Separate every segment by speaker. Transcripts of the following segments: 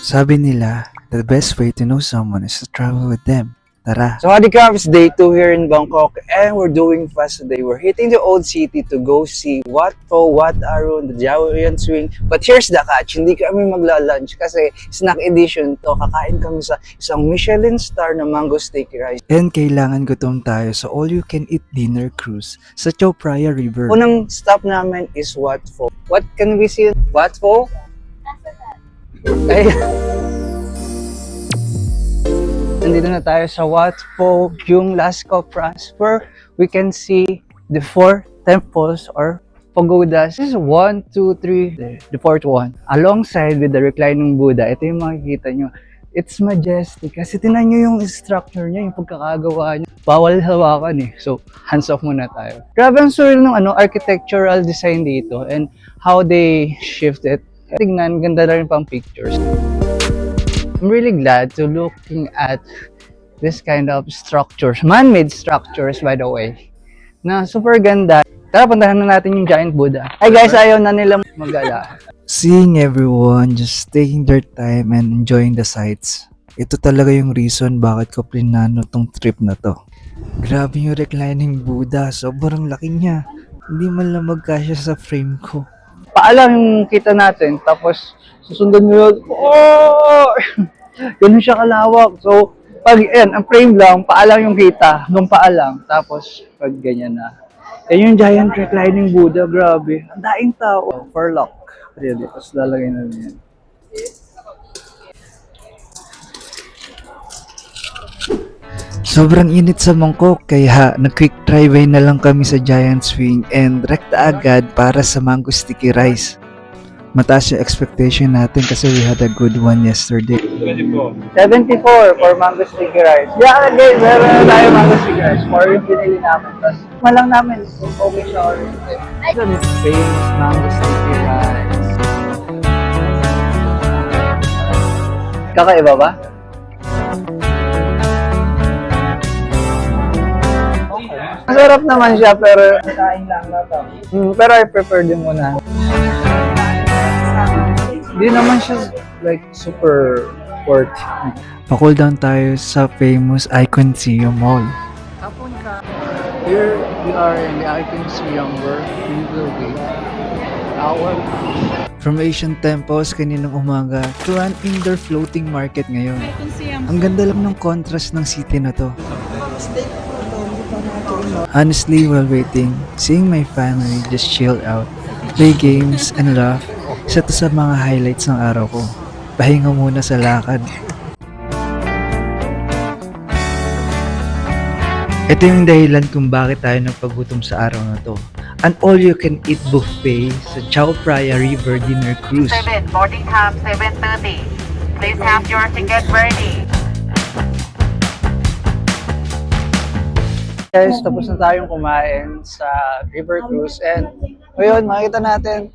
Speaker 1: Sabi nila, the best way to know someone is to travel with them. Tara!
Speaker 2: So Howdy Camp, it's day 2 here in Bangkok and we're doing fast today. We're hitting the old city to go see Wat Pho, Wat Arun, the Jiaoyan Swing. But here's the catch, hindi kami magla-lunch kasi snack edition to. Kakain kami sa isang Michelin star na mango sticky rice.
Speaker 1: And kailangan gutom tayo sa all-you-can-eat dinner cruise sa Chao Phraya River.
Speaker 2: Unang stop namin is Wat Pho. What can we see? Wat Pho? Ay. Nandito na tayo sa Wat Pho, yung Lascaux, France, where we can see the 4 temples or pagodas. This is 1, 2, 3, the 4th one. Alongside with the reclining Buddha, ito yung makikita nyo. It's majestic. Kasi tinan nyo yung structure niya, yung pagkakagawa niya. Bawal hawakan eh. So, hands off muna tayo. Grabe ang surreal ng architectural design dito and how they shift it. Tingnan, ganda na rin pang pictures. I'm really glad to looking at this kind of structures, man-made structures by the way, na super ganda. Tara, puntahan na natin yung giant Buddha. Hi guys, ayaw na nila mag-ala.
Speaker 1: Seeing everyone just taking their time and enjoying the sights. Ito talaga yung reason bakit ko plinano tong trip na to. Grabe yung reclining Buddha, sobrang laki niya. Hindi man lang magkasya sa frame ko.
Speaker 2: Paalang yung kita natin, tapos susundan mo yun, oh! Ganun siya kalawak. So, pag yan, ang frame lang, paalang yung kita, nung paalang. Tapos, pag ganyan na. Yan yung giant reclining Buddha, grabe. Ang daing tao. For lock. Really, tapos lalagay na yan.
Speaker 1: Sobrang init sa Bangkok kaya nag-quick driveway na lang kami sa Giant Swing and rekta agad para sa mango sticky rice. Mataas yung expectation natin kasi we had a good one yesterday.
Speaker 2: 74 for mango sticky rice. Yeah, guys, meron na tayo mango sticky rice. More yung pinili namin. Tapos, malang namin kung okay siya or hindi.
Speaker 1: Famous mango sticky rice.
Speaker 2: Kakaiba ba? Masarap naman siya pero kain lang na to. Pero I prefer din muna. Hindi naman siya like super worth.
Speaker 1: Pa-cool down tayo sa famous Icon Siam Mall.
Speaker 2: Here we are in the Icon Siam where we will wait our
Speaker 1: From Asian temples kaninang umaga to an indoor floating market ngayon. Ang ganda lang ng contrast ng city na to. Honestly, while waiting, seeing my family just chill out, play games, and laugh, isa to sa mga highlights ng araw ko. Pahinga muna sa lakad. Ito yung dahilan kung bakit tayo nagpagutom sa araw na to. An all-you-can-eat buffet sa Chao Phraya River Dinner Cruise.
Speaker 3: 7, boarding time 7:30. Please have your ticket ready.
Speaker 2: guys, tapos na tayong kumain sa River Cruise and ngayon makita natin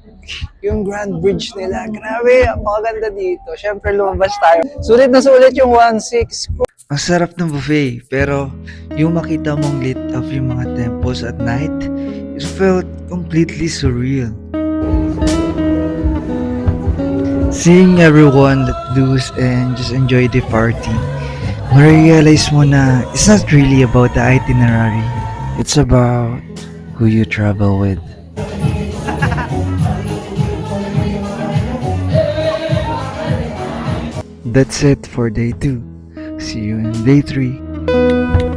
Speaker 2: yung Grand Bridge nila. Grabe, ang maganda dito. Syempre lumabas tayo. Sulit na sulit yung 1.6.
Speaker 1: Ang sarap ng buffet, pero yung makita mong lit up yung mga temples at night, it felt completely surreal. Seeing everyone let loose and just enjoy the party, ma-realize mo na it's not really about the itinerary, it's about who you travel with. That's it for day 2. See you in day 3.